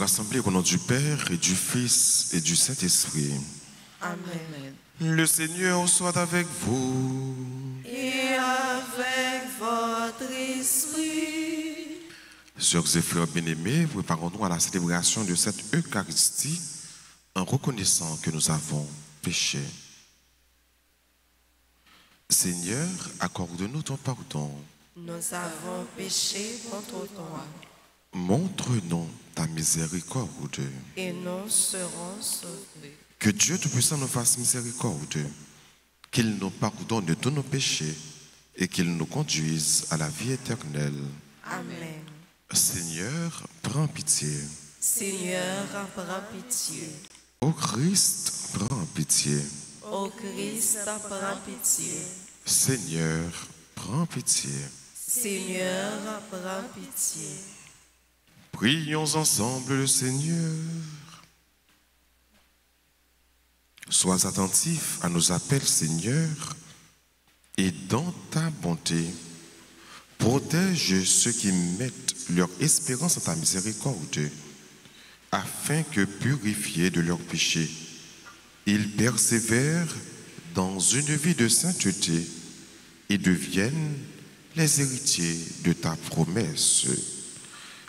rassemblés au nom du Père et du Fils et du Saint-Esprit. Amen. Le Seigneur soit avec vous. Et avec votre esprit. Sœurs et frères bien-aimés, préparons-nous à la célébration de cette Eucharistie en reconnaissant que nous avons péché. Seigneur, accorde-nous ton pardon. Nous avons péché contre toi. Montre-nous ta miséricorde. Et nous serons sauvés. Que Dieu Tout-Puissant nous fasse miséricorde, qu'il nous pardonne de tous nos péchés et qu'il nous conduise à la vie éternelle. Amen. Seigneur, prends pitié. Seigneur, prends pitié. Ô Christ, prends pitié. Ô Christ, prends pitié. Seigneur, prends pitié. Seigneur, prends pitié. Prions ensemble le Seigneur. Sois attentif à nos appels, Seigneur, et dans ta bonté, protège ceux qui mettent leur espérance en ta miséricorde, afin que, purifiés de leurs péchés, ils persévèrent dans une vie de sainteté et deviennent les héritiers de ta promesse.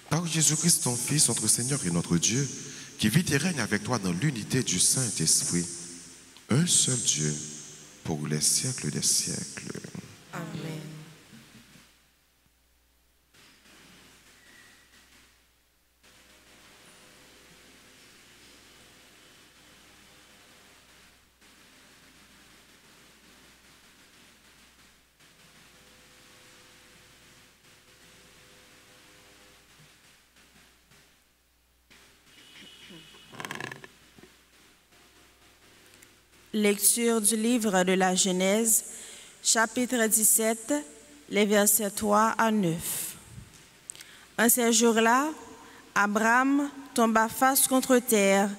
Par Jésus-Christ, ton Fils, notre Seigneur et notre Dieu, qui vit et règne avec toi dans l'unité du Saint-Esprit, un seul Dieu, pour les siècles des siècles. Amen. Lecture du livre de la Genèse, chapitre 17, les versets 3 à 9. En ces jours-là, Abraham tomba face contre terre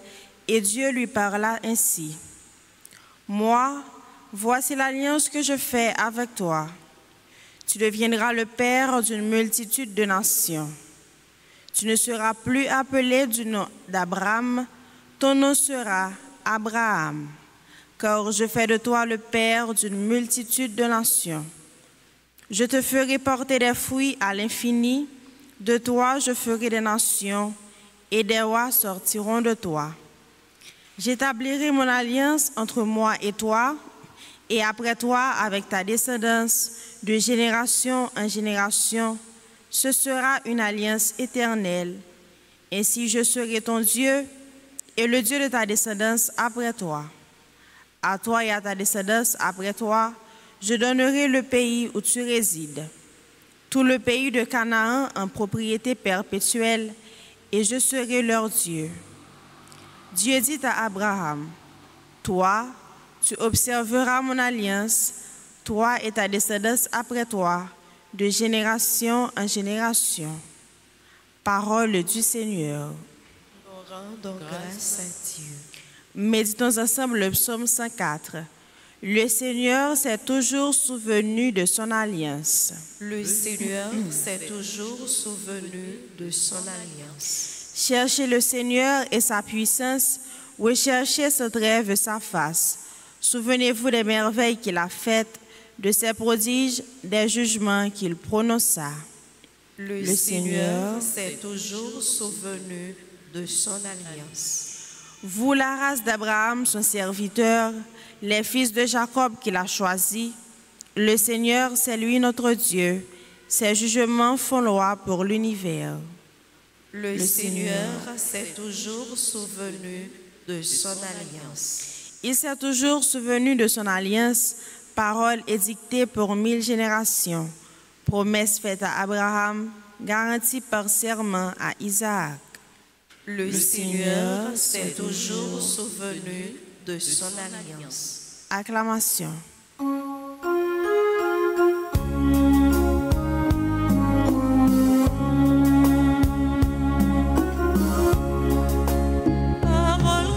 et Dieu lui parla ainsi. « Moi, voici l'alliance que je fais avec toi. Tu deviendras le père d'une multitude de nations. Tu ne seras plus appelé du nom d'Abraham, ton nom sera Abraham. Car je fais de toi le père d'une multitude de nations. Je te ferai porter des fruits à l'infini, de toi je ferai des nations, et des rois sortiront de toi. J'établirai mon alliance entre moi et toi, et après toi avec ta descendance, de génération en génération, ce sera une alliance éternelle. Ainsi je serai ton Dieu, et le Dieu de ta descendance après toi. À toi et à ta descendance après toi, je donnerai le pays où tu résides, tout le pays de Canaan en propriété perpétuelle, et je serai leur Dieu. Dieu dit à Abraham, toi, tu observeras mon alliance, toi et ta descendance après toi, de génération en génération. Parole du Seigneur. Nous rendons grâce à Dieu. Méditons ensemble le psaume 104. Le Seigneur s'est toujours souvenu de son alliance. Le Seigneur s'est toujours souvenu de son alliance. Cherchez le Seigneur et sa puissance, recherchez sans trêve sa face. Souvenez-vous des merveilles qu'il a faites, de ses prodiges, des jugements qu'il prononça. Le Seigneur s'est toujours souvenu de son alliance. Vous, la race d'Abraham, son serviteur, les fils de Jacob qu'il a choisis, le Seigneur, c'est lui notre Dieu. Ses jugements font loi pour l'univers. Le Seigneur s'est toujours souvenu de son alliance. Il s'est toujours souvenu de son alliance, parole édictée pour 1000 générations, promesse faite à Abraham, garantie par serment à Isaac. Le Seigneur s'est toujours souvenu de son alliance. Acclamation. Parole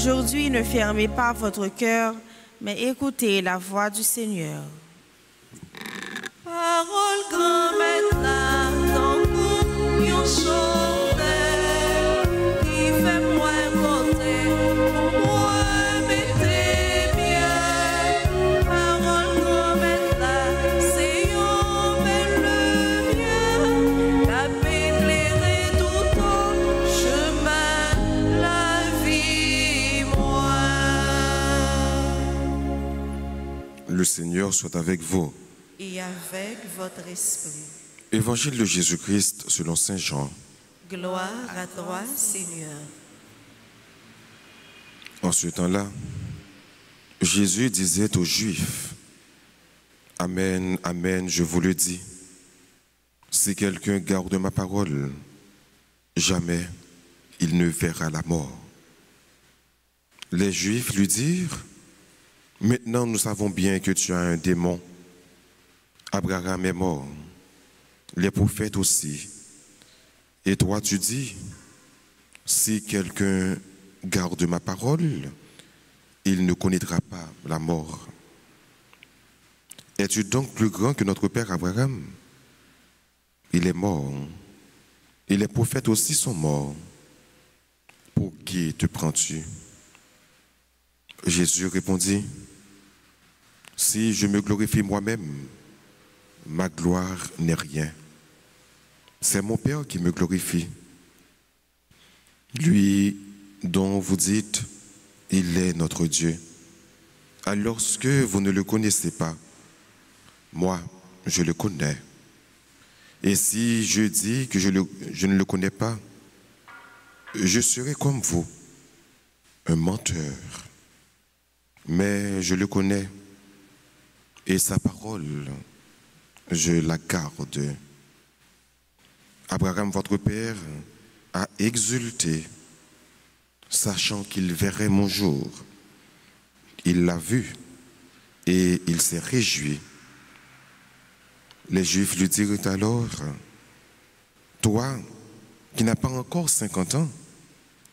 Aujourd'hui, ne fermez pas votre cœur, mais écoutez la voix du Seigneur. Parole grand maître, ton coup, yon chanteur, qui fait moi côté, pour moi mettez bien. Parole grand maître, c'est yon belle lumière, qui a éclairé tout ton chemin, la vie, moi. Le Seigneur soit avec vous. Et avec votre esprit. Évangile de Jésus-Christ selon Saint Jean. Gloire à toi, Seigneur. En ce temps-là, Jésus disait aux Juifs, « Amen, Amen, je vous le dis, si quelqu'un garde ma parole, jamais il ne verra la mort. » Les Juifs lui dirent, « Maintenant nous savons bien que tu as un démon. Abraham est mort, les prophètes aussi. Et toi tu dis, si quelqu'un garde ma parole, il ne connaîtra pas la mort. Es-tu donc plus grand que notre père Abraham? Il est mort, et les prophètes aussi sont morts. Pour qui te prends-tu? Jésus répondit, si je me glorifie moi-même, ma gloire n'est rien. C'est mon Père qui me glorifie. Lui dont vous dites, il est notre Dieu. Alors que vous ne le connaissez pas, moi, je le connais. Et si je dis que je ne le connais pas, je serai comme vous, un menteur. Mais je le connais, et sa parole, je la garde. Abraham, votre père, a exulté, sachant qu'il verrait mon jour. Il l'a vu et il s'est réjoui. Les Juifs lui dirent alors, « Toi, qui n'as pas encore 50 ans,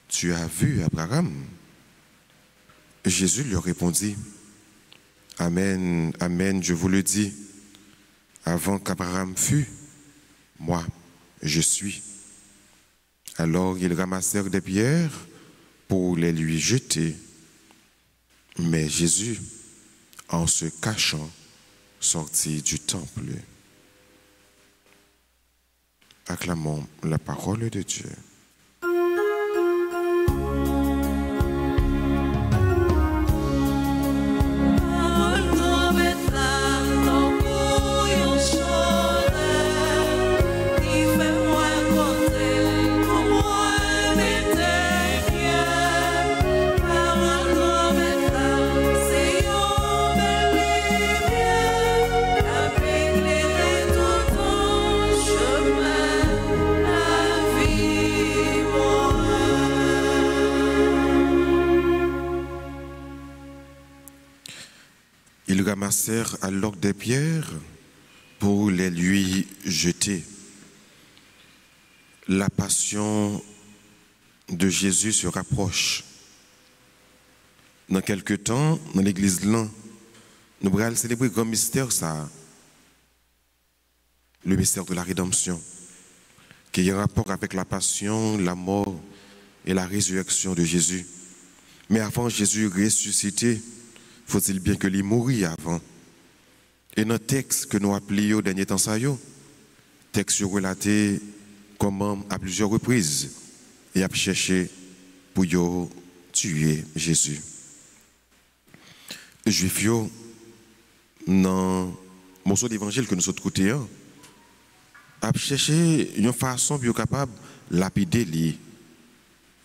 tu as vu Abraham ?» Jésus leur répondit, « Amen, Amen, je vous le dis, avant qu'Abraham fût, moi, je suis. » Alors ils ramassèrent des pierres pour les lui jeter. Mais Jésus, en se cachant, sortit du temple. Acclamons la parole de Dieu. Ils ramassèrent alors des pierres pour les lui jeter. La passion de Jésus se rapproche. Dans quelque temps, dans l'église là, nous allons célébrer le grand mystère, ça, le mystère de la rédemption, qui a un rapport avec la passion, la mort et la résurrection de Jésus. Mais avant Jésus ressuscité, faut-il bien que lui mourit avant. Et dans le texte que nous appelons au dernier temps, texte relaté comment à plusieurs reprises il a cherché pour tuer Jésus. Les Juifs, dans le morceau d'évangile que nous sommes écoutés, a cherché une façon bien capable de lapider lui,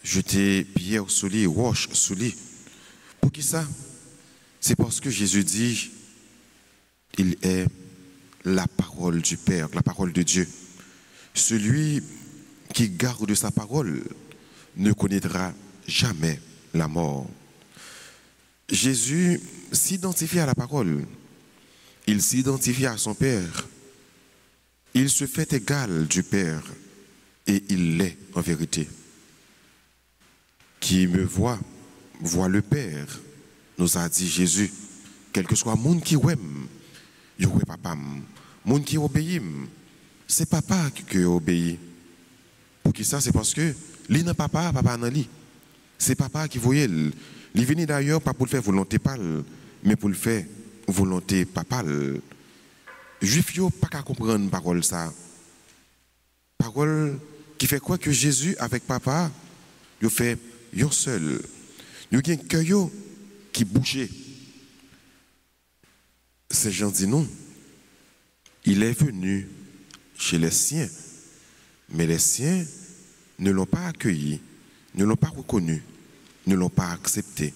jeter pierre sous lui, roche sous lui. Pour qui ça? C'est parce que Jésus dit, il est la parole du Père, la parole de Dieu. Celui qui garde sa parole ne connaîtra jamais la mort. Jésus s'identifie à la parole. Il s'identifie à son Père. Il se fait égal du Père et il l'est en vérité. Qui me voit voit le Père, nous a dit Jésus, quel que soit le monde qui aime, il y papa, le monde qui obéit, c'est papa qui obéit. Pour qui ça? C'est parce que lui n'a papa, papa n'a lui. C'est papa qui voyait. Il vient d'ailleurs pas pour le faire volonté pâle, mais pour le faire volonté papale. Juif yo pas qu'à comprendre parole ça. Parole qui fait quoi que Jésus avec papa, il fait yo seul. Il y a un cœur qui bougeait. Ces gens disent non. Il est venu chez les siens, mais les siens ne l'ont pas accueilli, ne l'ont pas reconnu, ne l'ont pas accepté.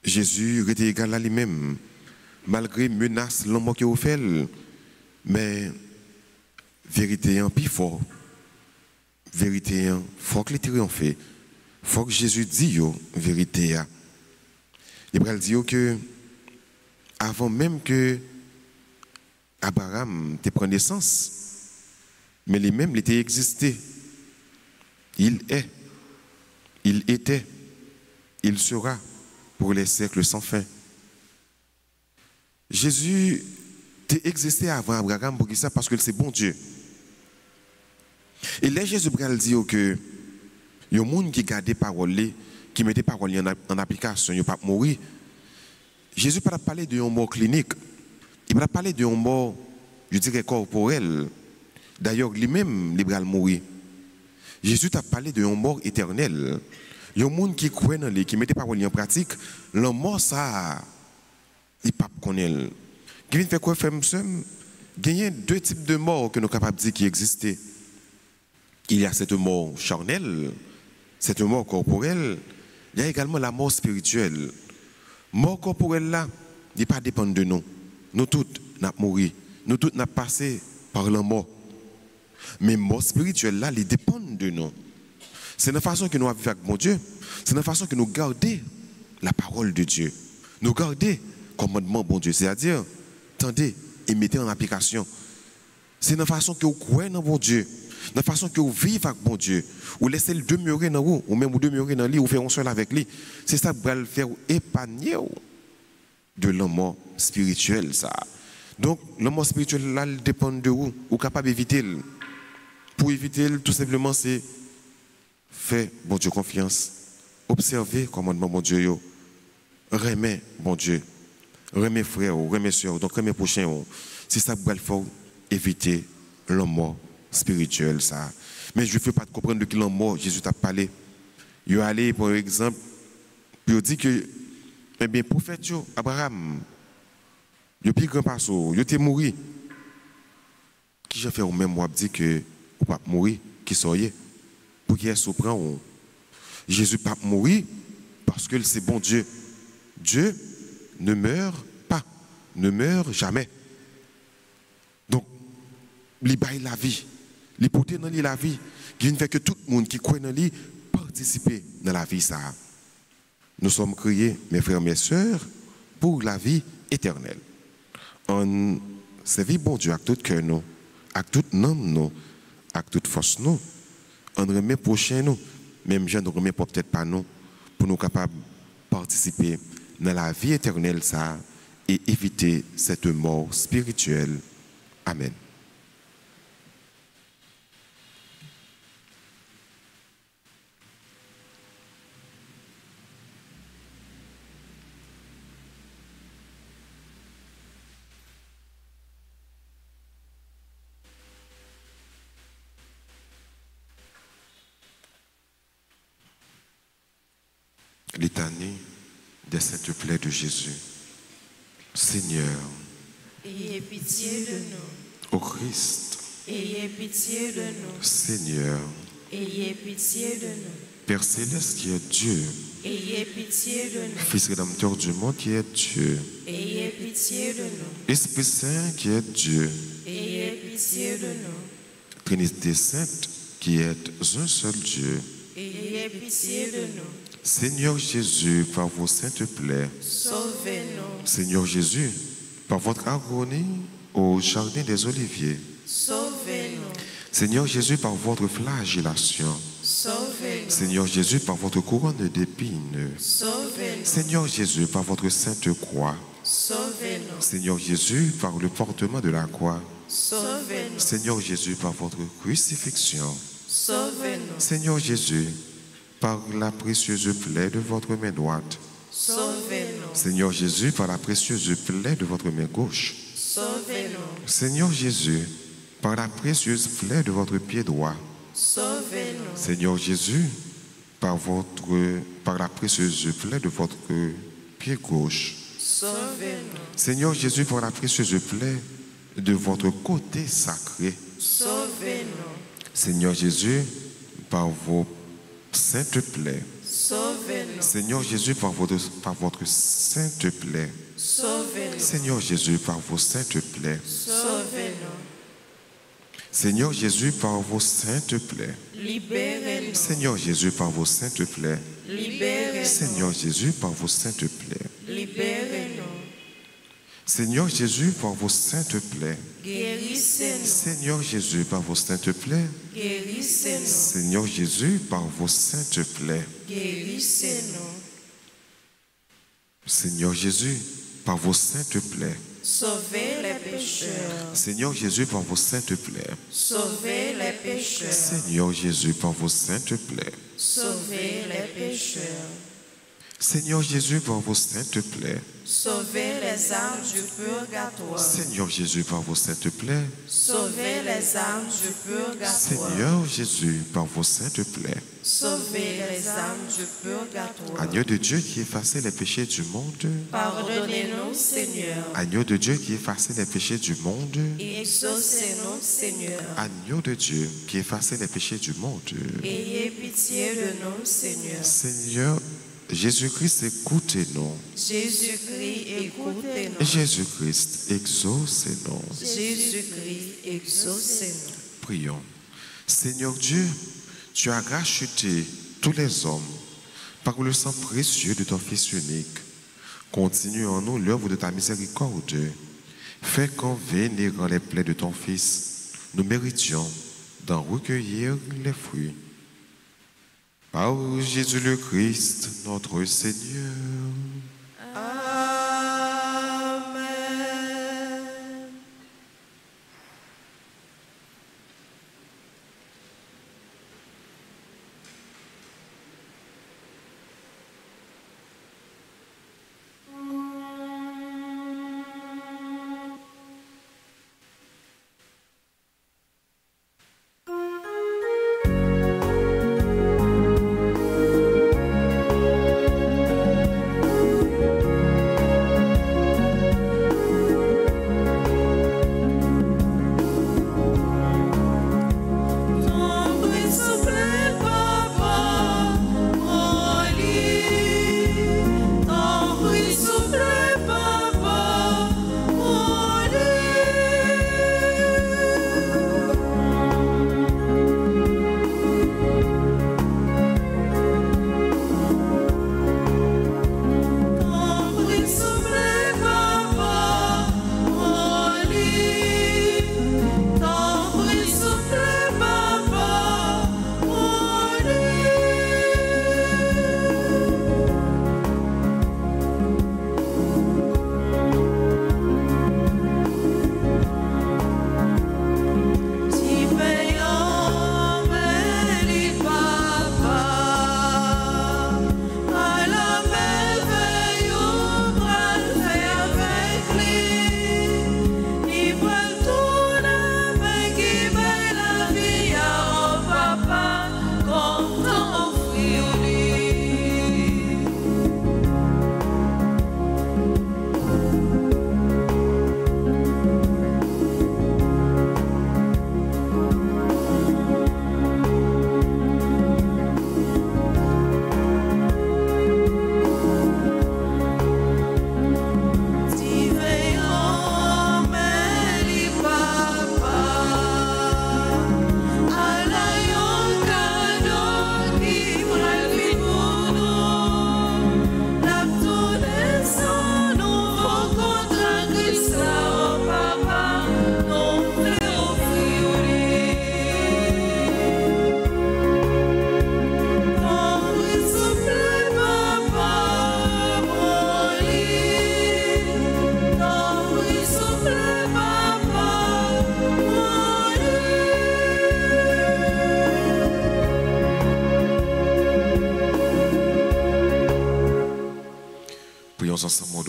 Jésus était égal à lui-même, malgré menaces, l'homme qui a fait, mais vérité en plus fort, vérité en faut que les triompher, faut que Jésus dise vérité. Il va dire que avant même que Abraham te prenne naissance, mais lui-même il était existé. Il est, il était, il sera pour les siècles sans fin. Jésus t'a existé avant Abraham pour ça parce que c'est bon Dieu. Et là Jésus dit que il y a des gens qui gardent parole, qui mettent parole en application, ils ne peuvent pas mourir. Jésus ne parle pas de un mort clinique, il ne parle pas de un mort, je dirais, corporel. D'ailleurs, lui-même, il va mourir. Jésus t'a parlé de un mort éternel. Il y a des gens qui croient dans lui, qui mettent parole en pratique, la mort, ça, il ne peut pas connaître. Qui vient faire quoi, faire il y a deux types de morts que nous sommes capables de dire qui existent. Il y a cette mort charnelle, cette mort corporelle. Il y a également la mort spirituelle. Mort corporelle là, il ne pas dépendre de nous. Nous tous, nous avons mouru. Nous tous, nous avons passé par la mort. Mais mort spirituelle là, il dépend de nous. C'est une façon que nous vivons avec mon Dieu. C'est une façon que nous gardons la parole de Dieu. Nous gardons le commandement de mon Dieu. C'est-à-dire, attendez et mettez en application. C'est une façon que vous croyez dans mon Dieu. Une façon que vous vivez avec mon Dieu. Ou laissez le demeurer dans vous, ou même vous demeurer dans lui, ou faire un seul avec lui. C'est ça qui va le faire épargner de l'amour spirituel. Ça. Donc, l'amour spirituel, là, il dépend de vous. Vous êtes capable d'éviter. Pour éviter, tout simplement, c'est faire, bon Dieu, confiance. Observer commandement, mon Dieu. Remet, bon Dieu. Remet frère, remet soeur, donc remet prochain. C'est ça qui va le faire éviter l'amour spirituel. Ça. Mais je ne fais pas comprendre de qui l'amour Jésus t'a parlé. Il est allé, par exemple, puis il dit que, eh bien, prophète Abraham, il a pris grand passo, il était mort. Qui j'ai fait au même moi dit que ou pas mourir, qui soyez, pour qu'il se prend. Jésus pas mourir parce que c'est bon Dieu. Dieu ne meurt pas, ne meurt jamais. Donc, il baille la vie, il porte dans la vie, qui ne fait que tout le monde qui croit dans lui participer dans la vie ça. Nous sommes créés, mes frères, mes sœurs, pour la vie éternelle. On servit bon Dieu avec tout cœur nous, avec toute âme nous, avec toute force nous. On remet prochain nous, même gens ne remet peut-être pas nous, pour nous capables de participer dans la vie éternelle ça et éviter cette mort spirituelle. Amen. Litanie des saintes plaies de Jésus. Seigneur, ayez pitié de nous. Ô Christ, Ayez pitié de nous. Seigneur, Ayez pitié de nous. Père céleste qui est Dieu, Ayez pitié de nous. Fils rédempteur du monde qui est Dieu, Ayez pitié de nous. Esprit Saint qui est Dieu, Ayez pitié de nous. Trinité Sainte qui est un seul Dieu. Ayez pitié de nous. Seigneur Jésus, par vos saintes plaies, Sauvez-nous. Seigneur Jésus, par votre agonie au jardin des Oliviers, Sauvez-nous. Seigneur Jésus, par votre flagellation, Sauvez-nous. Seigneur Jésus, par votre couronne d'épines. Sauvez-nous. Seigneur Jésus, par votre sainte croix. Sauvez-nous. Seigneur Jésus, par le portement de la croix. Sauvez-nous. Seigneur Jésus, par votre crucifixion. Sauvez-nous. Seigneur Jésus, par la précieuse plaie de votre main droite. Sauvez-nous. Seigneur Jésus, par la précieuse plaie de votre main gauche. Sauvez-nous. Seigneur Jésus, par la précieuse plaie de votre pied droit. Sauvez-nous. Seigneur Jésus, par la précieuse plaie de votre pied gauche. Sauvez-nous. Seigneur Jésus, par la précieuse plaie de votre côté sacré. Sauvez-nous. Seigneur Jésus, par vos saintes plaies. Sauvez-nous. Seigneur Jésus, par votre sainte plaie. Sauvez-nous. Seigneur Jésus, par vos saintes plaies. Sauvez-nous. Seigneur Jésus, par vos saintes plaies. Libérez-nous. Seigneur Jésus, par vos saintes plaies. Libérez-nous. Seigneur Jésus, par vos saintes plaies. Libérez-nous. Seigneur Jésus, par vos saintes plaies. Guérissez-nous. Seigneur Jésus, par vos saintes plaies. Guérissez-nous. Seigneur Jésus, par vos saintes plaies. Guérissez-nous. Seigneur Jésus, par vos saintes plaies. Sauvez les pécheurs. Seigneur Jésus, par vos saintes plaies. Sauvez les pécheurs. Seigneur Jésus, par vos saintes plaies. Sauvez les pécheurs. Seigneur Jésus, par vos saintes plaies. Sauvez les âmes du purgatoire. Seigneur Jésus, par vos saintes plaies. Sauvez les âmes du purgatoire. Seigneur Jésus, par vos saintes plaies. Sauvez les âmes du purgatoire. Agneau de Dieu qui effaçait les péchés du monde. Pardonnez-nous, Seigneur, Agneau de Dieu qui effaçait les péchés du monde. et exaucez-nous, Seigneur. Agneau de Dieu qui effaçait les péchés du monde. Ayez pitié de nous, Seigneur. Seigneur Jésus-Christ, écoutez-nous. Jésus-Christ, écoutez-nous. Jésus-Christ, exaucez-nous. Jésus-Christ, exaucez-nous. Prions. Seigneur Dieu, tu as racheté tous les hommes par le sang précieux de ton Fils unique. Continue en nous l'œuvre de ta miséricorde. Fais qu'en vénérant les plaies de ton Fils, nous méritions d'en recueillir les fruits. Par Jésus le Christ, notre Seigneur. Amen. Amen.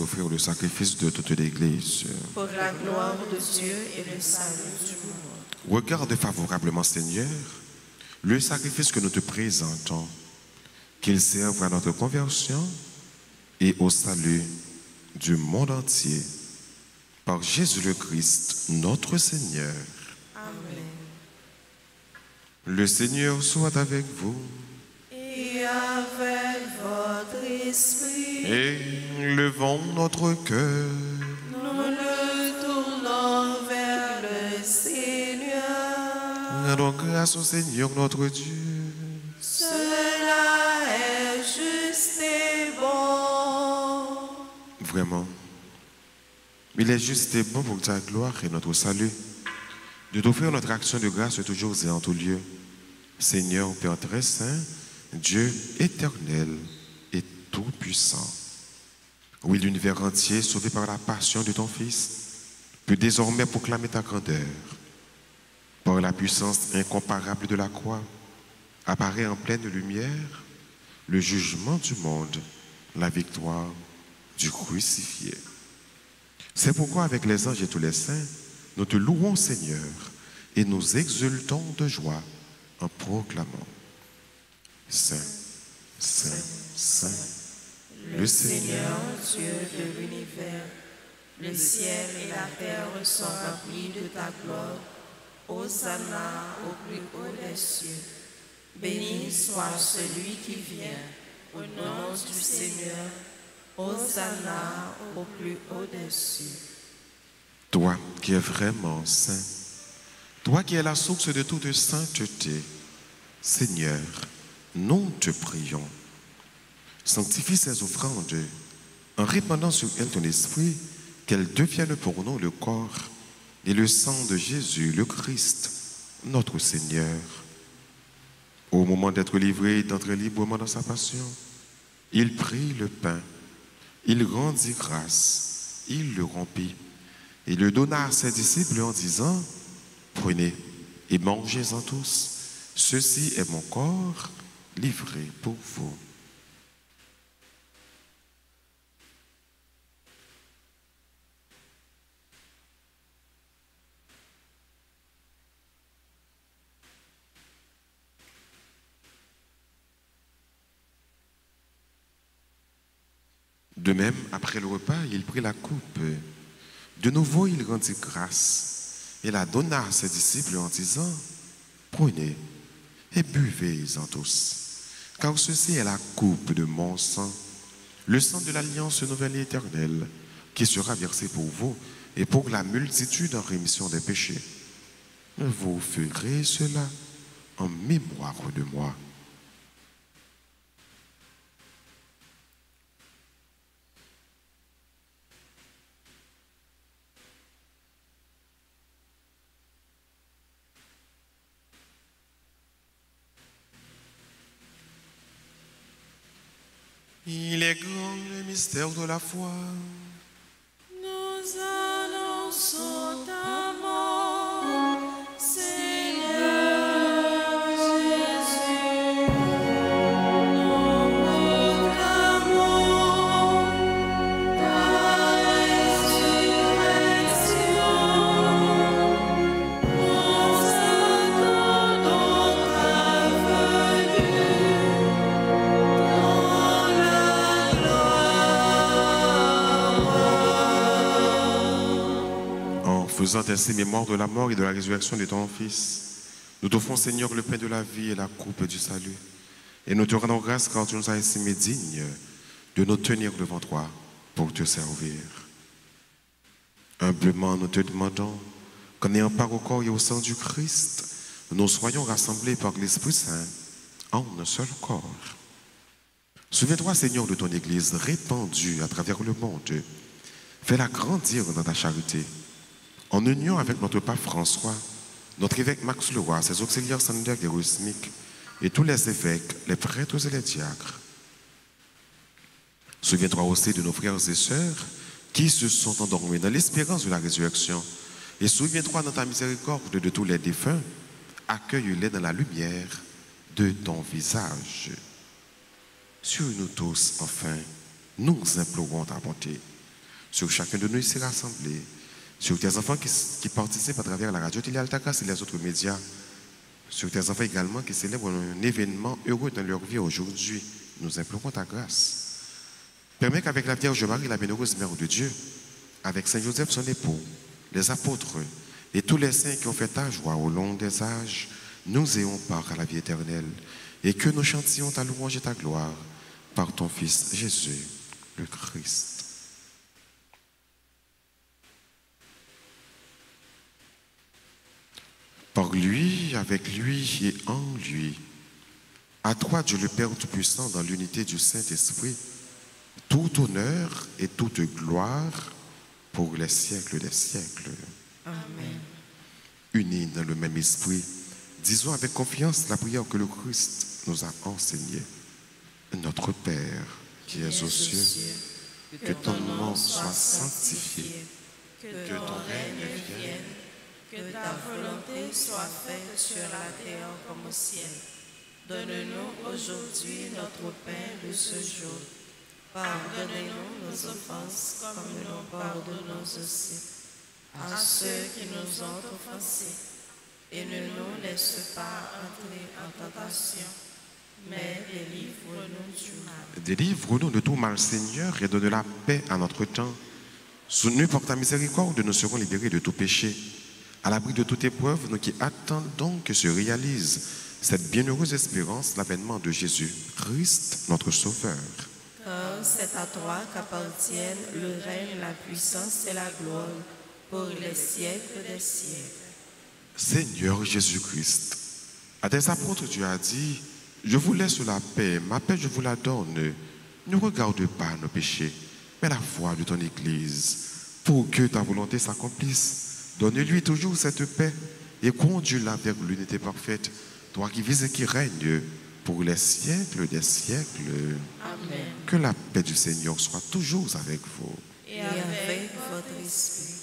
t'offrir le sacrifice de toute l'Église. Pour la gloire de Dieu et le salut du monde. Regarde favorablement, Seigneur, le sacrifice que nous te présentons, qu'il serve à notre conversion et au salut du monde entier. Par Jésus le Christ, notre Seigneur. Amen. Le Seigneur soit avec vous. Et avec votre esprit, Et levons notre cœur. nous le tournons vers le Seigneur. Rendons grâce au Seigneur notre Dieu. Cela est juste et bon. Vraiment, il est juste et bon pour ta gloire et notre salut de t'offrir notre action de grâce toujours et en tout lieu. Seigneur, Père très saint, Dieu éternel et tout-puissant. Oui, l'univers entier, sauvé par la passion de ton Fils, peut désormais proclamer ta grandeur. Par la puissance incomparable de la croix, apparaît en pleine lumière le jugement du monde, la victoire du crucifié. C'est pourquoi avec les anges et tous les saints, nous te louons Seigneur et nous exultons de joie en proclamant: Saint, Saint, Saint, le Seigneur, Dieu de l'univers, le ciel et la terre sont remplis de ta gloire. Hosanna au plus haut des cieux. Béni soit celui qui vient au nom du Seigneur. Hosanna au plus haut des cieux. toi qui es vraiment saint, toi qui es la source de toute sainteté, Seigneur, nous te prions. Sanctifie ces offrandes en répandant sur elles ton esprit, qu'elles deviennent pour nous le corps et le sang de Jésus, le Christ, notre Seigneur. Au moment d'être livré et d'entrer librement dans sa passion, il prit le pain, il rendit grâce, il le rompit et le donna à ses disciples en disant: Prenez et mangez-en tous, ceci est mon corps livré pour vous. De même, après le repas, il prit la coupe. De nouveau, il rendit grâce et la donna à ses disciples en disant: Prenez et buvez-en tous, car ceci est la coupe de mon sang, le sang de l'alliance nouvelle et éternelle, qui sera versé pour vous et pour la multitude en rémission des péchés. Vous ferez cela en mémoire de moi. Il est grand le mystère de la foi. Nous annonçons ta mort, Seigneur Jésus. Nous proclamons ta résurrection. Nous attendons ta venue dans la En faisant ainsi mémoire de la mort et de la résurrection de ton Fils, nous t'offrons, Seigneur, le pain de la vie et la coupe du salut. Et nous te rendons grâce car tu nous as estimés dignes de nous tenir devant toi pour te servir. Humblement, nous te demandons qu'en ayant part au corps et au sang du Christ, nous soyons rassemblés par l'Esprit Saint en un seul corps. Souviens-toi, Seigneur, de ton Église répandue à travers le monde. Fais-la grandir dans ta charité. En union avec notre pape François, notre évêque Max Leroy, ses auxiliaires secondaires hérosmiques et tous les évêques, les prêtres et les diacres. Souviens-toi aussi de nos frères et sœurs qui se sont endormis dans l'espérance de la résurrection. Et souviens-toi dans ta miséricorde de tous les défunts, accueille-les dans la lumière de ton visage. Sur nous tous, enfin, nous implorons ta bonté. sur chacun de nous ici rassemblés, sur tes enfants qui participent à travers la radio Télé Alta Grâce et les autres médias, sur tes enfants également qui célèbrent un événement heureux dans leur vie aujourd'hui. Nous implorons ta grâce. Permets qu'avec la Vierge Marie, la bienheureuse Mère de Dieu, avec Saint Joseph son époux, les apôtres et tous les saints qui ont fait ta joie au long des âges, nous ayons part à la vie éternelle et que nous chantions ta louange et ta gloire par ton Fils Jésus, le Christ. Par lui, avec lui et en lui, à toi, Dieu le Père Tout-Puissant, dans l'unité du Saint-Esprit, tout honneur et toute gloire pour les siècles des siècles. Amen. Unis dans le même esprit, disons avec confiance la prière que le Christ nous a enseignée. Notre Père, qui es aux cieux, que ton nom soit sanctifié, que ton règne vienne, que ta volonté soit faite sur la terre comme au ciel. Donne-nous aujourd'hui notre pain de ce jour. Pardonnez-nous nos offenses comme nous pardonnons aussi à ceux qui nous ont offensés. Et ne nous laisse pas entrer en tentation, mais délivre-nous du mal. Délivre-nous de tout mal, Seigneur, et donne la paix à notre temps. Sous nous, par ta miséricorde, nous serons libérés de tout péché. À l'abri de toute épreuve, nous qui attendons que se réalise cette bienheureuse espérance, l'avènement de Jésus, Christ, notre Sauveur. Car c'est à toi qu'appartiennent le règne, la puissance et la gloire pour les siècles des siècles. Seigneur Jésus-Christ, à tes apôtres, tu as dit, je vous laisse la paix, ma paix je vous la donne. Ne regarde pas nos péchés, mais la foi de ton Église, pour que ta volonté s'accomplisse. Donne-lui toujours cette paix et conduis-la vers l'unité parfaite, toi qui vis et qui règnes pour les siècles des siècles. Amen. Que la paix du Seigneur soit toujours avec vous. Et avec votre esprit.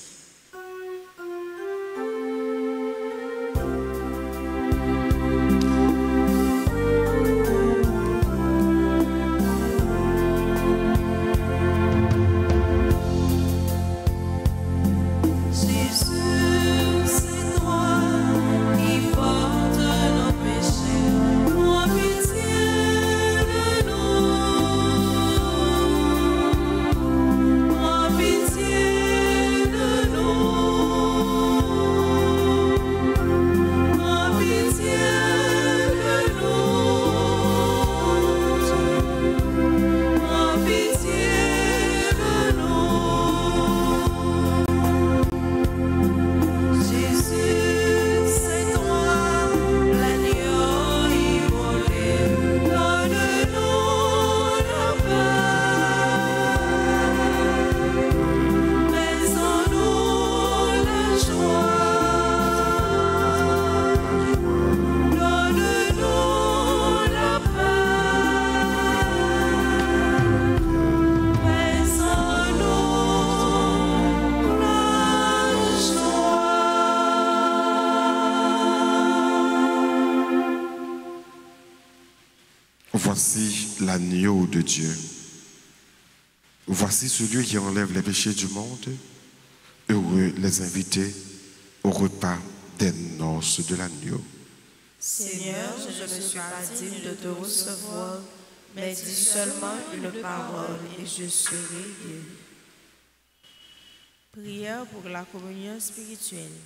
Voici l'agneau de Dieu. Voici celui qui enlève les péchés du monde. Heureux les invités au repas des noces de l'agneau. Seigneur, je ne suis pas digne de te recevoir, mais dis seulement une parole et je serai guéri. Prière pour la communion spirituelle.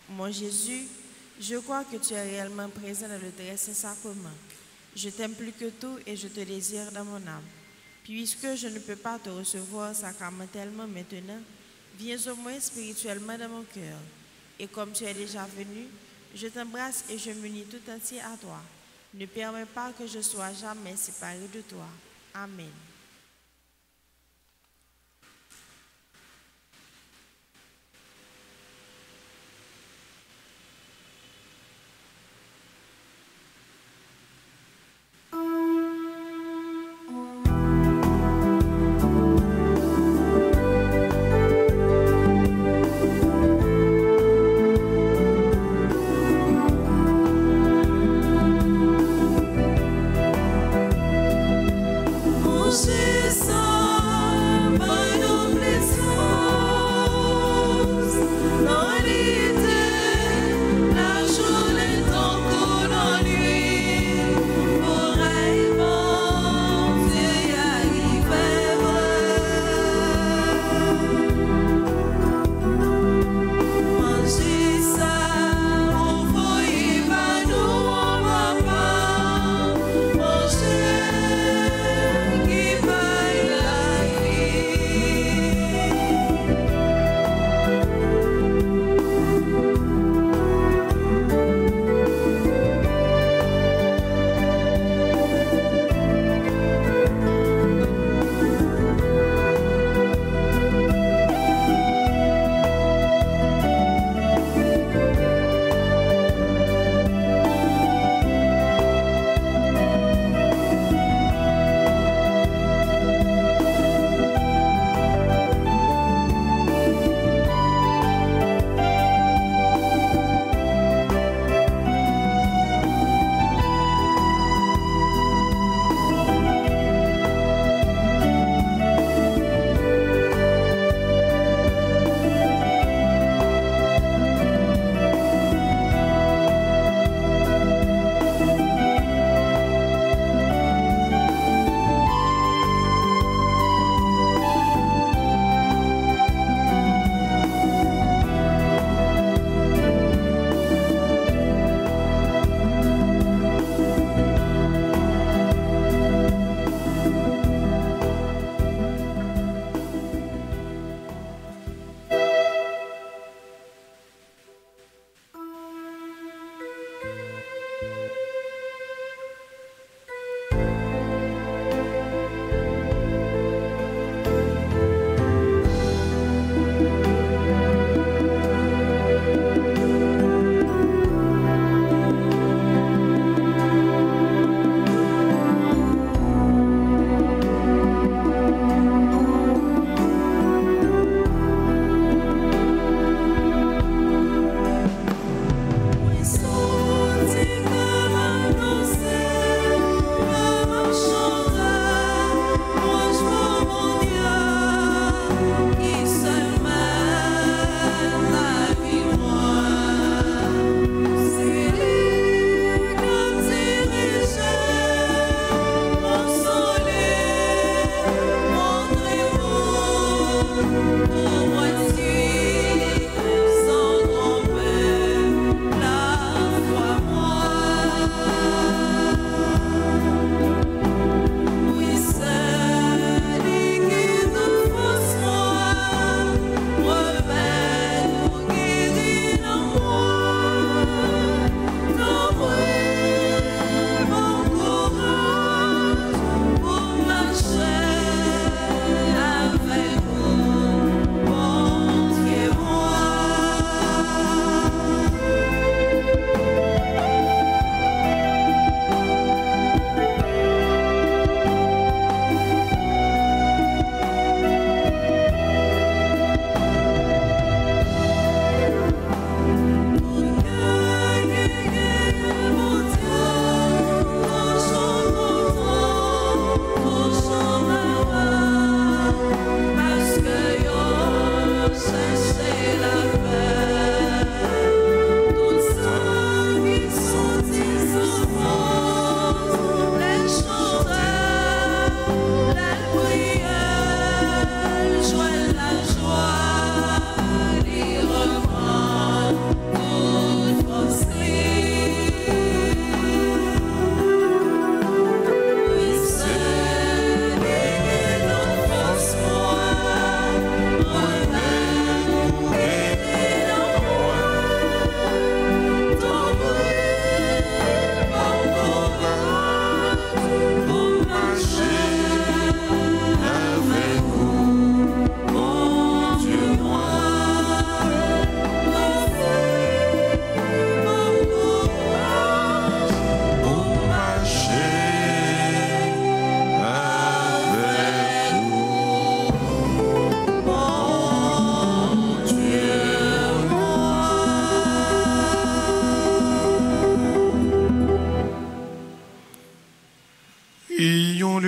Mon Jésus, je crois que tu es réellement présent dans le très saint sacrement. Je t'aime plus que tout et je te désire dans mon âme. Puisque je ne peux pas te recevoir sacramentellement maintenant, viens au moins spirituellement dans mon cœur. Et comme tu es déjà venu, je t'embrasse et je m'unis tout entier à toi. Ne permets pas que je sois jamais séparé de toi. Amen. Mon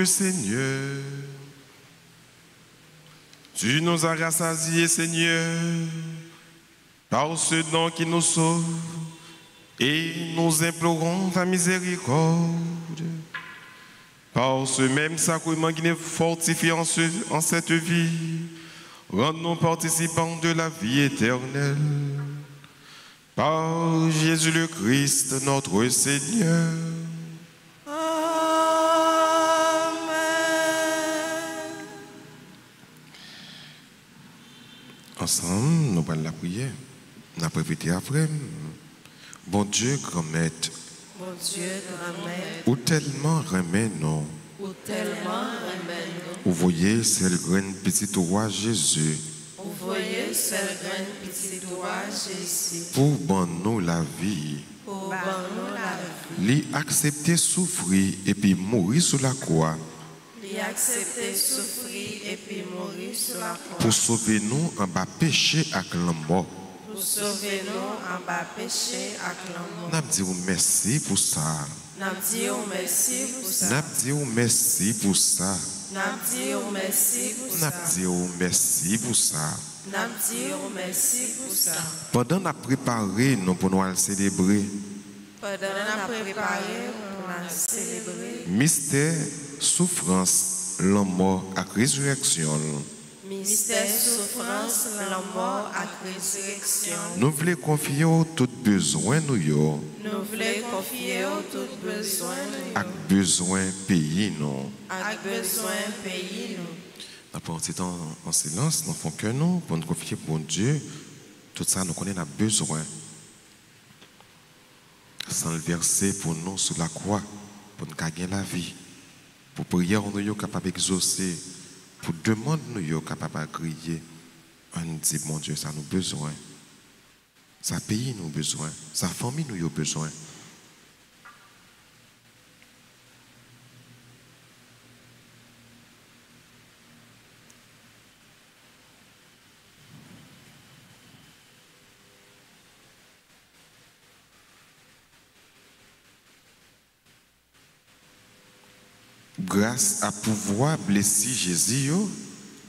le Seigneur. Tu nous as rassasiés, Seigneur, par ce don qui nous sauve, et nous implorons ta miséricorde. Par ce même sacrement qui nous fortifie en cette vie, rends-nous participants de la vie éternelle. Par Jésus le Christ, notre Seigneur. Ensemble, nous prenons la prière. Nous avons répété après. Bon Dieu, grand maître. Bon Dieu, grand maître. Ou tellement remet nous. Ou tellement remet nous. Ou voyez celle graine petite roi Jésus. Ou voyez celle graine petite roi Jésus. Pour bon nous la vie. Pour bon nous la vie. Lui accepter souffrir et puis mourir sur la croix. Lui accepter souffrir et puis mourir sur la croix. Pour sauver nous en bas péché avec la mort. Pour sauver nous en bas péché avec la mort. Nous disons merci pour ça. Nous disons merci pour ça. Nous disons merci pour ça. Nous disons merci pour ça. Nous disons merci pour ça. Nous disons merci pour ça. Pendant nous préparer nous pour nous célébrer. Pendant nous préparer pour nous célébrer. Mystère, souffrance, la mort et résurrection. Mystère, souffrance, la mort et résurrection. Nous voulons confier tout besoin nous. Nous voulons confier tout besoin nous. Avec besoin pays nous. Avec besoin pays nous. Nous avons un temps en silence, nous faisons que nous pour nous confier pour Dieu. Tout ça, nous connaissons besoin. Sans le verser pour nous sur la croix, pour nous gagner la vie. Pour prier, nous sommes capables d'exaucer. Pour demander, nous sommes capables de crier. On dit, mon Dieu, ça nous a besoin. Ça pays nous a besoin. Sa famille nous a besoin. Grâce à pouvoir blesser Jésus,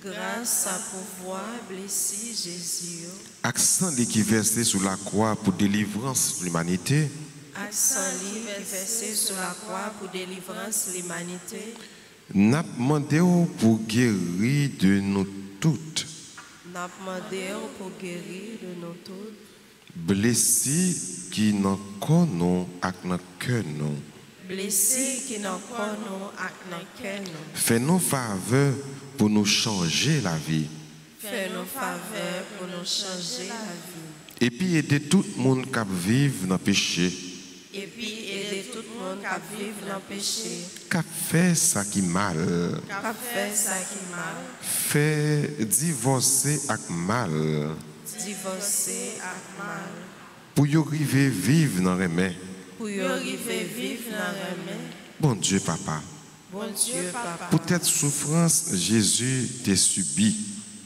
grâce à pouvoir blesser Jésus, accent qui versé sur la croix pour délivrance de l'humanité, accent qui versé sur la croix pour délivrance de l'humanité, n'a demandé pour guérir de nous toutes, n'a demandé pour guérir de nous toutes, blessé qui n'en connaît avec notre cœur nous. Blessés qui n'ont pas nous avec nos cœurs nous. Fais-nous faveur pour nous changer la vie. Fais-nous faveur pour nous changer la vie. Et puis aider tout le monde qui vit dans le péché. Et puis aider tout le monde qui vit dans le péché. Qui fait ça qui mal. Qui fait ça qui mal. Fait divorcer avec mal. Divorcer avec mal. Pour y arriver vivre dans le remède. Pour y arriver vivre dans le remède. Bon Dieu, papa. Bon Dieu, papa. Pour cette souffrance, Jésus t'a subi.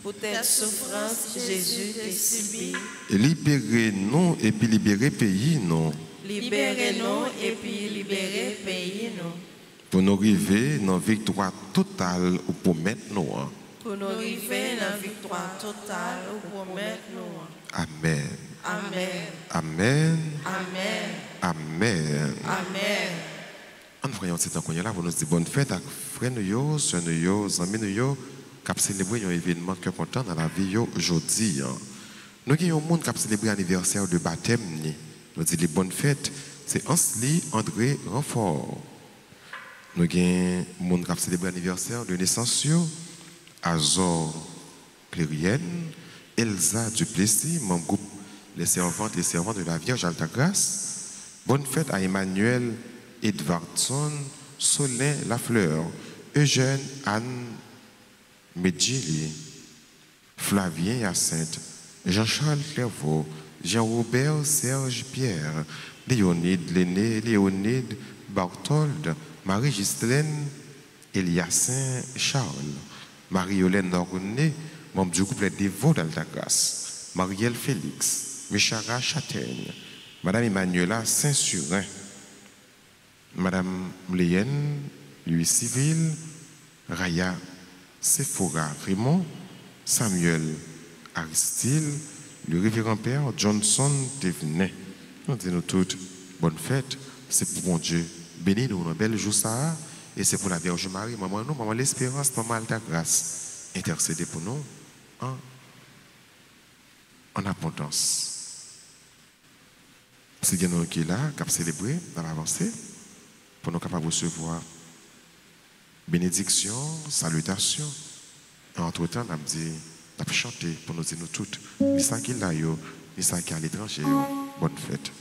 Pour cette souffrance, Jésus t'a subi. Libérez-nous et puis libérez pays, non. Libérez-nous et puis libérez pays, non. Pour nous arriver dans la victoire totale ou pour mettre nous. Pour nous arriver dans la victoire totale ou pour mettre nous. Amen. Amen. Amen. Amen. Amen. Amen. En voyant cet temps qu'on est là, pour nous dire bonne fête à frères nous, sœurs nous, amis nous, qui ont célébré un événement que content dans la vie aujourd'hui. Nous avons un monde qui a célébré l'anniversaire de baptême. Nous disons les bonnes fêtes. C'est Ansli André Renfort. Nous avons un monde qui a célébré l'anniversaire de naissance. Azor Clérienne, Elsa Duplessis, mon groupe les servantes et servants de la Vierge Altagrace. Bonne fête à Emmanuel Edvardson, Solin Lafleur, Eugène Anne Medjili, Flavien Hyacinthe, Jean-Charles Clairvaux, Jean-Robert Serge Pierre, Léonide Lenné, Léonide Barthold, Marie-Gislaine Eliassin Charles, Marie-Hélène Norné, membre du groupe Les Dévots d'Altagrace, Marielle Félix, Michara Châtaigne, Madame Emmanuela Saint-Surin, Madame Léenne, Louis Civil, Raya, Sephora, Raymond, Samuel, Aristide, le révérend père Johnson Thévenet. Nous disons toutes bonne fête. C'est pour mon Dieu. Bénis-nous, un bel jour ça. Et c'est pour la Vierge Marie, maman, nous, maman l'espérance, maman Alta Grâce. Intercédez pour nous en abondance. C'est nous qui est là, qui a célébré dans l'avancée, pour nous capables de recevoir bénédiction, salutation. Et entre-temps, on a dit, on a chanté pour nous dire nous toutes, ni ça qui est là, ni ça qui est à l'étranger. Bonne fête.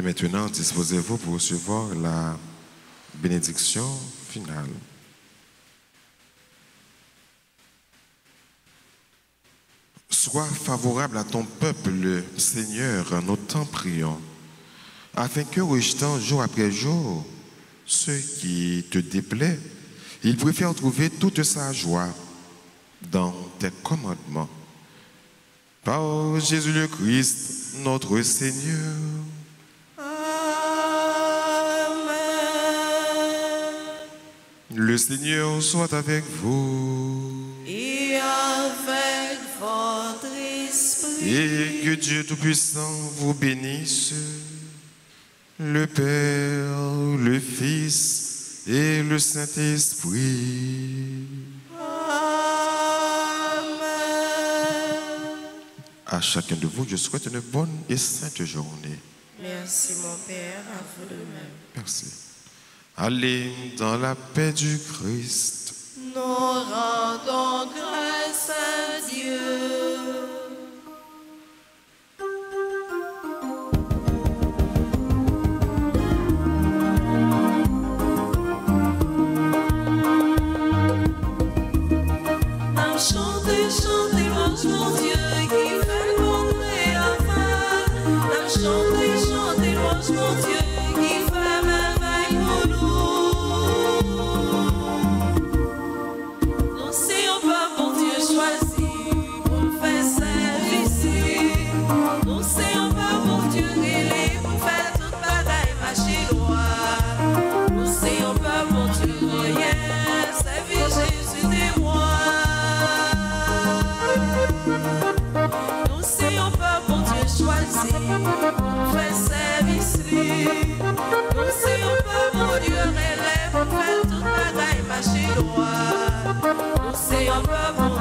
Maintenant, disposez-vous pour recevoir la bénédiction finale. Sois favorable à ton peuple, Seigneur, nous t'en prions, afin que, rejetant jour après jour ce qui te déplaît, il préfère trouver toute sa joie dans tes commandements. Par Jésus le Christ, notre Seigneur. Le Seigneur soit avec vous. Et avec votre esprit. Et que Dieu Tout-Puissant vous bénisse, le Père, le Fils et le Saint-Esprit. Amen. À chacun de vous, je souhaite une bonne et sainte journée. Merci mon Père, à vous de même. Merci. Allez dans la paix du Christ. Nous rendons grâce à Dieu. Chantez, chantez, louange mon Dieu qui fait le monde et la fin. Chantez, chantez, louange mon Dieu qui fait merveille pour nous. Non, c'est un pas bon Dieu choisi pour nous faire service. Non, c'est un pas bon Dieu rélé pour faire toute bagaille marcher droit. Non, c'est un pas bon Dieu rien, servir Jésus témoin. Nous c'est un peuple bon Dieu choisi pour faire service lui. Nous c'est un peuple bon Dieu relève pour faire toute bagaille marcher droit. Nous c'est un peuple bon